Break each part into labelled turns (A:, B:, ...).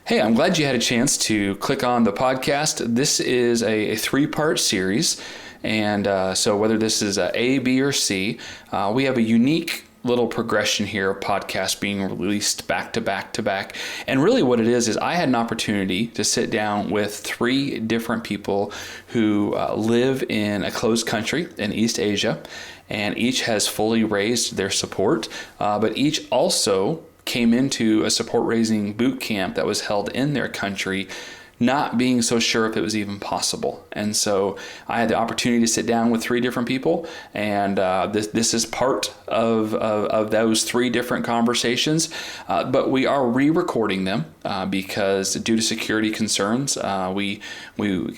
A: Hey, I'm glad you had a chance to click on the podcast. This is a three-part series, and so whether this is A, B, or C, we have a unique little progression here of podcasts being released back to back to back. And really what it is I had an opportunity to sit down with three different people who live in a closed country in East Asia, and each has fully raised their support, but each also came into a support raising boot camp that was held in their country, not being so sure if it was even possible. And so I had the opportunity to sit down with three different people, and this is part of those three different conversations, but we are re-recording them because due to security concerns, we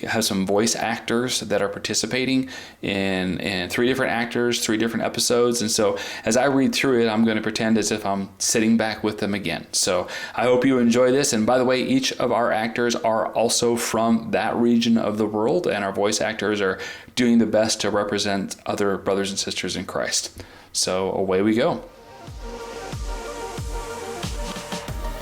A: have some voice actors that are participating in three different actors, three different episodes, and so as I read through it, I'm going to pretend as if I'm sitting back with them again. So I hope you enjoy this, and by the way, each of our actors are also from that region of the world, and our voice actors are doing the best to represent other brothers and sisters in Christ. So away we go.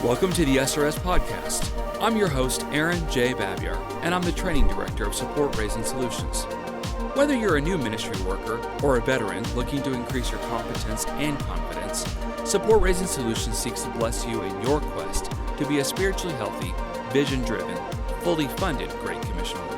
B: Welcome to the SRS Podcast. I'm your host, Aaron J. Babiar, and I'm the Training Director of Support Raising Solutions. Whether you're a new ministry worker or a veteran looking to increase your competence and confidence, Support Raising Solutions seeks to bless you in your quest to be a spiritually healthy, vision-driven, fully funded Great Commission worker.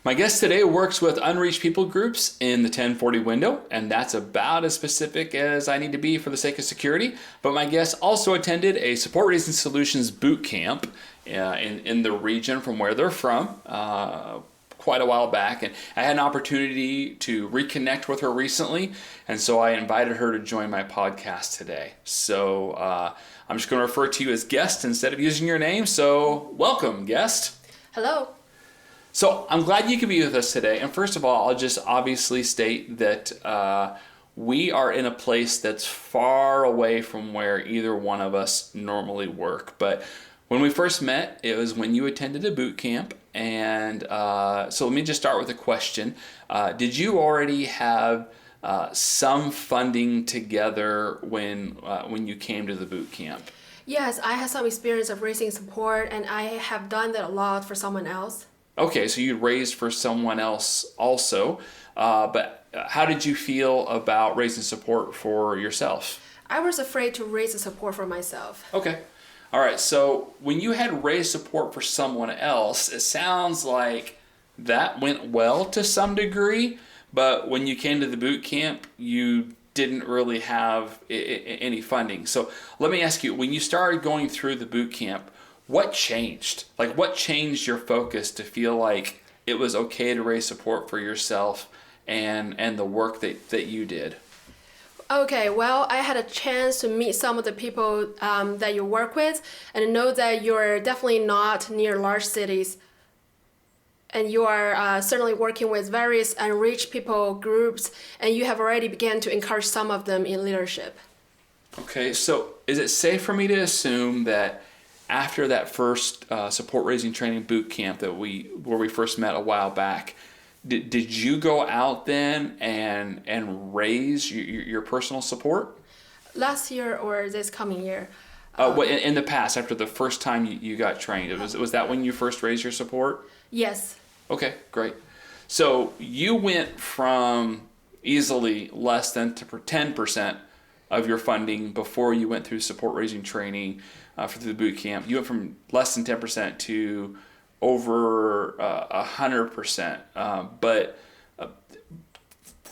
A: My guest today works with unreached people groups in the 1040 window, and that's about as specific as I need to be for the sake of security. But my guest also attended a Support Raising Solutions boot camp in the region from where they're from quite a while back, and I had an opportunity to reconnect with her recently, and so I invited her to join my podcast today. So I'm just going to refer to you as guest instead of using your name, so welcome, guest.
C: Hello.
A: So I'm glad you could be with us today. And first of all, I'll just obviously state that we are in a place that's far away from where either one of us normally work. But when we first met, it was when you attended a boot camp. And so let me just start with a question. Did you already have some funding together when you came to the boot camp?
C: Yes, I had some experience of raising support, and I have done that a lot for someone else.
A: Okay, so you raised for someone else also, but how did you feel about raising support for yourself?
C: I was afraid to raise the support for myself.
A: Okay. All right, so when you had raised support for someone else, it sounds like that went well to some degree, but when you came to the boot camp, you didn't really have any funding. So let me ask you, when you started going through the boot camp, what changed? Like, what changed your focus to feel like it was okay to raise support for yourself and the work that you did?
C: Okay, well, I had a chance to meet some of the people that you work with, and know that you're definitely not near large cities. And you are certainly working with various unreached people groups, and you have already begun to encourage some of them in leadership.
A: Okay, so is it safe for me to assume that after that first support raising training boot camp where we first met a while back, did you go out then and raise your personal support?
C: Last year or this coming year?
A: In the past, after the first time you got trained, was that when you first raised your support?
C: Yes.
A: Okay, great. So you went from easily less than 10% of your funding before you went through support raising training for the boot camp. You went from less than 10% to over 100%. But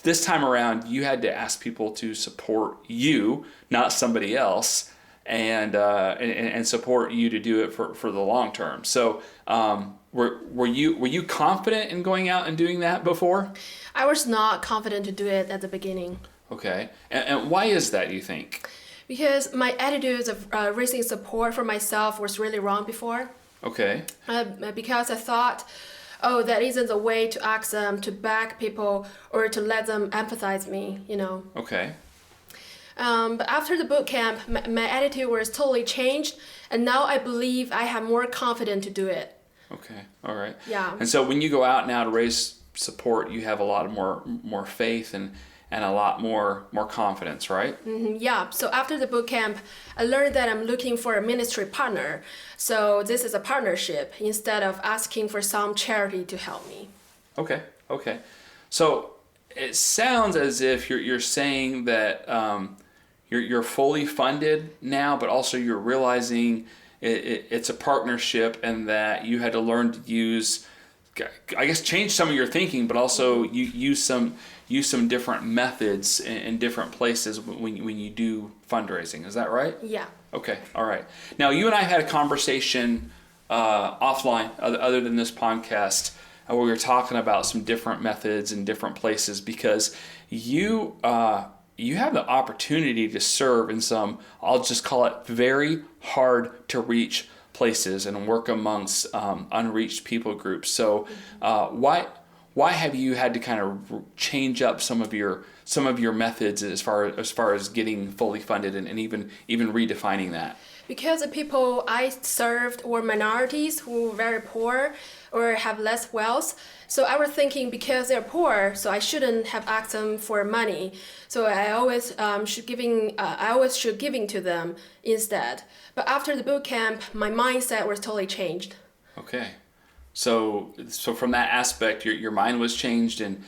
A: this time around, you had to ask people to support you, not somebody else, and support you to do it for the long term. So were you confident in going out and doing that before?
C: I was not confident to do it at the beginning.
A: Okay. And why is that, do you think?
C: Because my attitudes of raising support for myself was really wrong before.
A: Okay.
C: Because I thought, that isn't the way to ask them to back people or to let them empathize me,
A: Okay.
C: But after the boot camp, my attitude was totally changed, and now I believe I have more confidence to do it.
A: Okay. All right.
C: Yeah.
A: And so when you go out now to raise support, you have a lot of more faith and and a lot more confidence, right?
C: Yeah, so after the boot camp, I learned that I'm looking for a ministry partner. So this is a partnership instead of asking for some charity to help me.
A: Okay. So it sounds as if you're saying that you're fully funded now, but also you're realizing it's a partnership and that you had to learn to use, I guess, change some of your thinking, but also you use some different methods in different places when you do fundraising. Is that right?
C: Yeah.
A: Okay. All right. Now, you and I had a conversation offline, other than this podcast, where we were talking about some different methods in different places because you have the opportunity to serve in some, I'll just call it, very hard to reach places and work amongst unreached people groups. So why have you had to kind of change up some of your methods as far as getting fully funded and even redefining that?
C: Because the people I served were minorities who were very poor or have less wealth. So I was thinking because they're poor, so I shouldn't have asked them for money. So I always should giving to them instead. But after the boot camp, my mindset was totally changed.
A: Okay. So from that aspect, your mind was changed and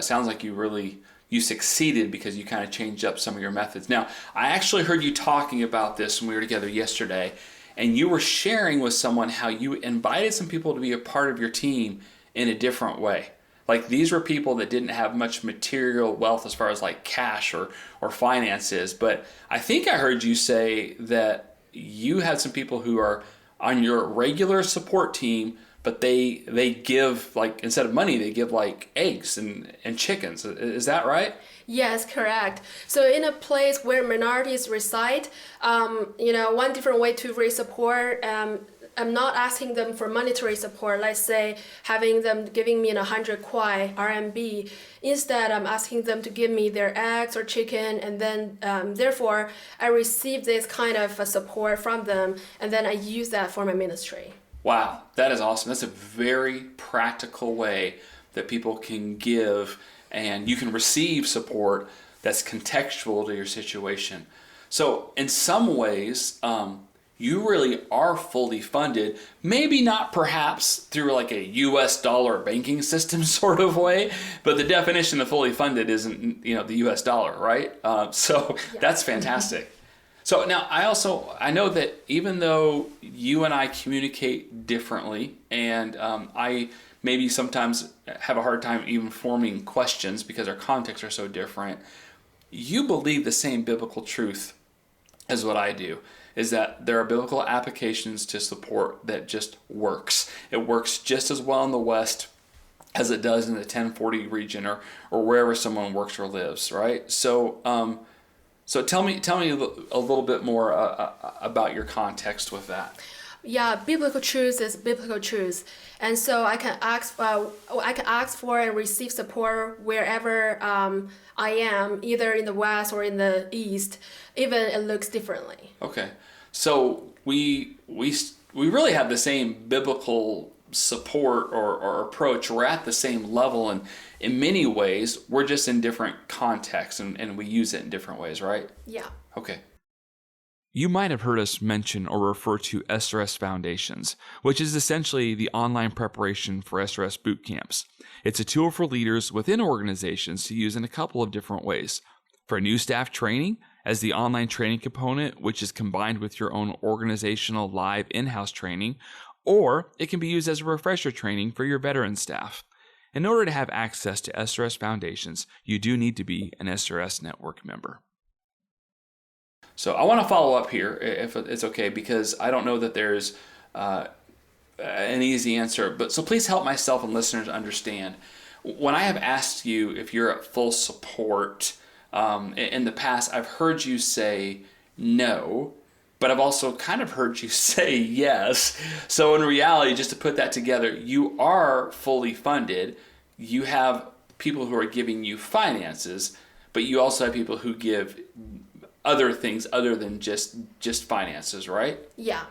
A: sounds like you succeeded because you kind of changed up some of your methods. Now, I actually heard you talking about this when we were together yesterday, and you were sharing with someone how you invited some people to be a part of your team in a different way. Like these were people that didn't have much material wealth as far as like cash or finances, but I think I heard you say that you had some people who are on your regular support team, but they give, like, instead of money, they give like eggs and chickens. Is that right?
C: Yes, correct. So in a place where minorities reside, one different way to raise support, I'm not asking them for monetary support, let's say having them giving me 100 kwai RMB. Instead, I'm asking them to give me their eggs or chicken, and then therefore I receive this kind of support from them, and then I use that for my ministry.
A: Wow, that is awesome. That's a very practical way that people can give and you can receive support that's contextual to your situation. So in some ways, you really are fully funded, maybe not perhaps through like a US dollar banking system sort of way, but the definition of fully funded isn't, the US dollar, right? So that's fantastic. So now I know that even though you and I communicate differently, and I maybe sometimes have a hard time even forming questions because our contexts are so different, you believe the same biblical truth as what I do, is that there are biblical applications to support that just works. It works just as well in the West as it does in the 1040 region or wherever someone works or lives, right? So tell me a little bit more about your context with that.
C: Yeah, biblical truth is biblical truth, and so I can ask for and receive support wherever I am, either in the West or in the East, even it looks differently.
A: Okay, so we really have the same biblical support or approach. We're at the same level, and in many ways, we're just in different contexts, and we use it in different ways, right?
C: Yeah.
A: Okay.
B: You might have heard us mention or refer to SRS Foundations, which is essentially the online preparation for SRS boot camps. It's a tool for leaders within organizations to use in a couple of different ways. For new staff training, as the online training component, which is combined with your own organizational live in-house training, or it can be used as a refresher training for your veteran staff. In order to have access to SRS Foundations, you do need to be an SRS Network member.
A: So I want to follow up here, if it's okay, because I don't know that there's an easy answer. But so please help myself and listeners understand. When I have asked you if you're at full support in the past, I've heard you say no, but I've also kind of heard you say yes. So in reality, just to put that together, you are fully funded. You have people who are giving you finances, but you also have people who give other things other than just finances, right?
C: Yeah.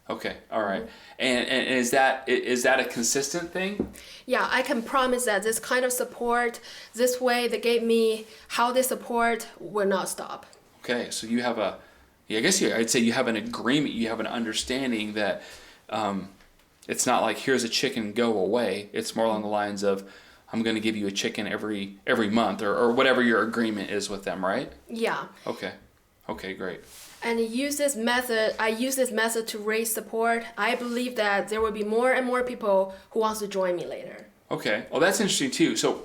A: Okay, all right. And is that a consistent thing?
C: Yeah, I can promise that this kind of support, this way they gave me, how they support will not stop.
A: Okay, so you have I'd say you have an agreement, you have an understanding that it's not like here's a chicken, go away. It's more along the lines of I'm going to give you a chicken every month or whatever your agreement is with them, right?
C: Yeah.
A: Okay, great.
C: And I use this method to raise support. I believe that there will be more and more people who wants to join me later.
A: Okay, well that's interesting too. So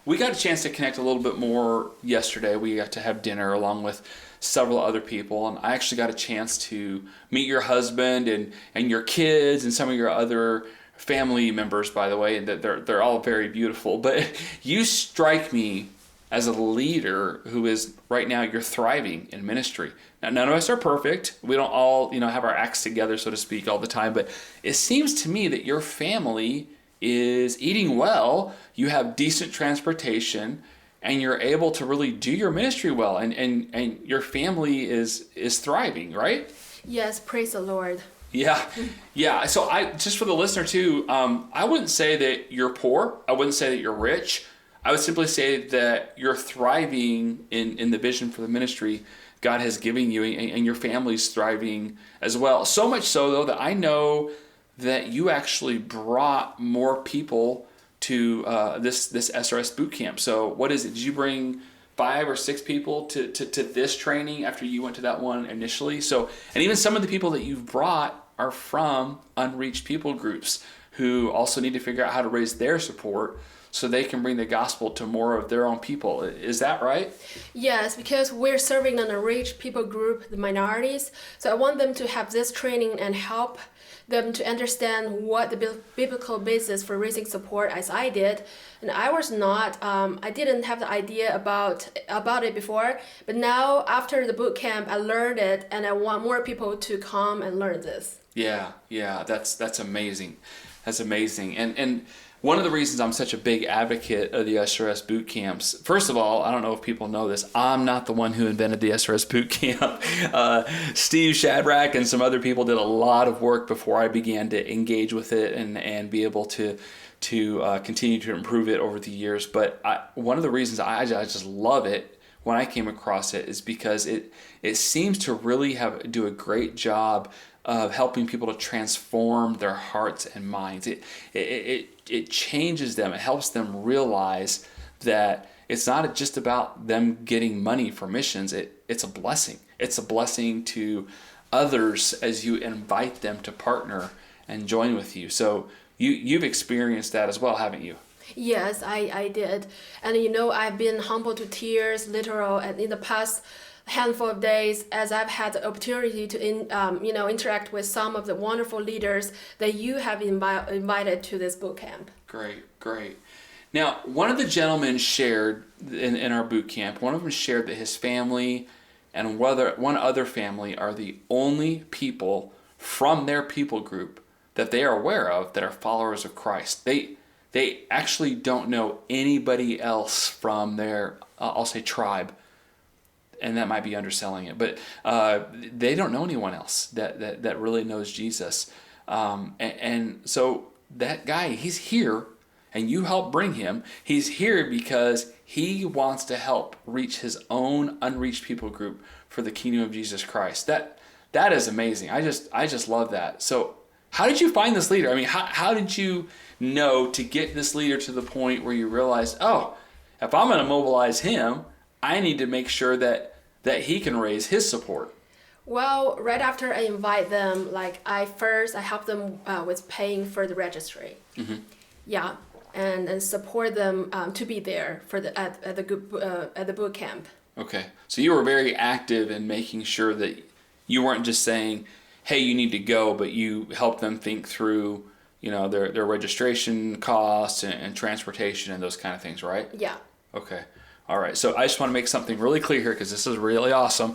A: we got a chance to connect a little bit more yesterday. We got to have dinner along with several other people, and I actually got a chance to meet your husband and your kids and some of your other family members, by the way. That they're all very beautiful. But you strike me as a leader who is right now you're thriving in ministry. Now none of us are perfect. We don't all have our acts together, so to speak, all the time. But it seems to me that your family is eating well. You have decent transportation, and you're able to really do your ministry well, and your family is thriving, right?
C: Yes, praise the Lord.
A: Yeah. So I just for the listener too, I wouldn't say that you're poor. I wouldn't say that you're rich. I would simply say that you're thriving in the vision for the ministry God has given you, and your family's thriving as well. So much so though that I know that you actually brought more people to this SRS boot camp. So what is it? Did you bring 5 or 6 people to this training after you went to that one initially? So, and even some of the people that you've brought are from unreached people groups who also need to figure out how to raise their support so they can bring the gospel to more of their own people. Is that right?
C: Yes, because we're serving an unreached people group, the minorities. So I want them to have this training and help them to understand what the biblical basis for raising support as I did. And I was not, I didn't have the idea about it before, but now after the boot camp, I learned it, and I want more people to come and learn this.
A: Yeah, that's amazing. That's amazing. And one of the reasons I'm such a big advocate of the SRS boot camps, first of all, I don't know if people know this, I'm not the one who invented the SRS boot camp. Steve Shadrack and some other people did a lot of work before I began to engage with it and be able to continue to improve it over the years. But one of the reasons I just love it when I came across it is because it seems to really do a great job of helping people to transform their hearts and minds. It changes them. It helps them realize that it's not just about them getting money for missions. It's a blessing. It's a blessing to others as you invite them to partner and join with you. So you've experienced that as well, haven't you?
C: Yes, I did. And I've been humbled to tears, literal, and in the past handful of days as I've had the opportunity to interact with some of the wonderful leaders that you have invited to this boot camp.
A: Great. Now, one of the gentlemen shared in our boot camp, one of them shared that his family and one other family are the only people from their people group that they are aware of that are followers of Christ. They actually don't know anybody else from their, I'll say, tribe. And that might be underselling it, but they don't know anyone else that really knows Jesus. And so that guy, he's here, and you help bring him. He's here because he wants to help reach his own unreached people group for the kingdom of Jesus Christ. That is amazing. I just love that. So how did you find this leader? I mean, how did you know to get this leader to the point where you realized, oh, if I'm going to mobilize him, I need to make sure that he can raise his support?
C: Well, right after I invite them, I help them with paying for the registry. Mm-hmm. Yeah, and support them to be there for at the boot camp.
A: Okay, so you were very active in making sure that you weren't just saying, "Hey, you need to go," but you helped them think through, their registration costs and transportation and those kind of things, right?
C: Yeah.
A: Okay. All right, so I just want to make something really clear here because this is really awesome.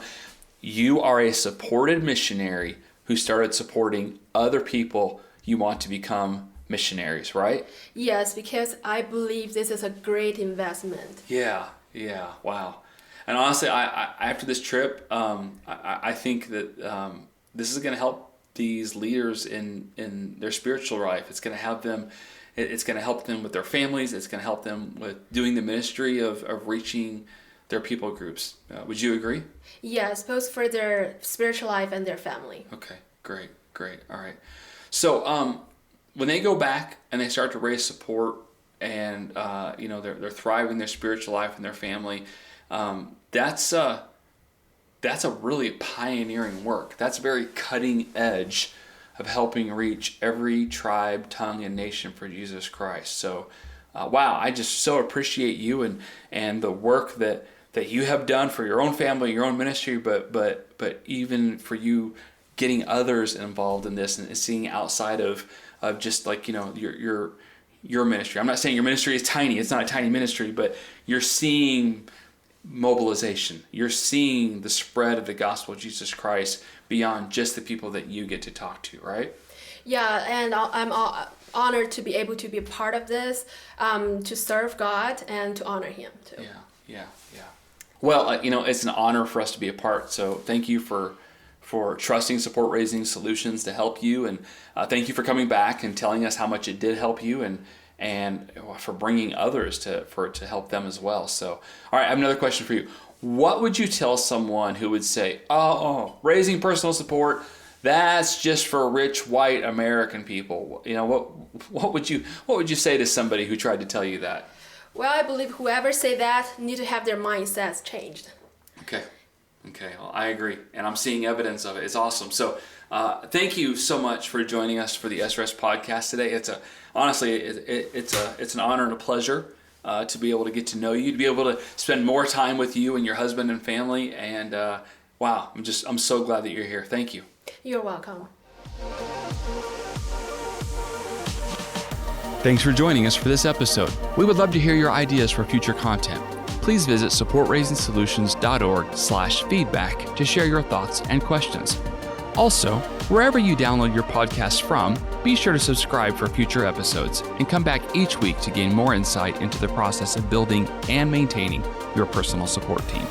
A: You are a supported missionary who started supporting other people you want to become missionaries, right?
C: Yes, because I believe this is a great investment.
A: Yeah, wow. And honestly, I after this trip, I think that this is going to help these leaders in their spiritual life. It's going to help them. It's going to help them with their families. It's going to help them with doing the ministry of reaching their people groups. Would you agree?
C: Yes, both for their spiritual life and their family.
A: Okay, great. All right. So when they go back and they start to raise support and they're thriving their spiritual life and their family, that's a really pioneering work. That's very cutting edge of helping reach every tribe, tongue, and nation for Jesus Christ. So, wow, I just so appreciate you and the work that you have done for your own family, your own ministry, but even for you getting others involved in this and seeing outside of just like, your ministry. I'm not saying your ministry is tiny. It's not a tiny ministry, but you're seeing mobilization. You're seeing the spread of the gospel of Jesus Christ beyond just the people that you get to talk to, right?
C: Yeah, and I'm honored to be able to be a part of this, to serve God and to honor Him too.
A: Yeah. Well, it's an honor for us to be a part. So thank you for trusting Support Raising Solutions to help you, and thank you for coming back and telling us how much it did help you, and for bringing others to help them as well. So, all right, I have another question for you. What would you tell someone who would say, "Oh, raising personal support, that's just for rich white American people"? What would you say to somebody who tried to tell you that?
C: Well, I believe whoever say that need to have their mindsets changed.
A: Okay, well, I agree, and I'm seeing evidence of it. It's awesome. So thank you so much for joining us for the SRS podcast today. It's an honor and a pleasure to be able to get to know you, to be able to spend more time with you and your husband and family. And wow, I'm so glad that you're here. Thank you.
C: You're welcome.
B: Thanks for joining us for this episode. We would love to hear your ideas for future content. Please visit supportraisingsolutions.org/feedback to share your thoughts and questions. Also, wherever you download your podcast from, be sure to subscribe for future episodes and come back each week to gain more insight into the process of building and maintaining your personal support team.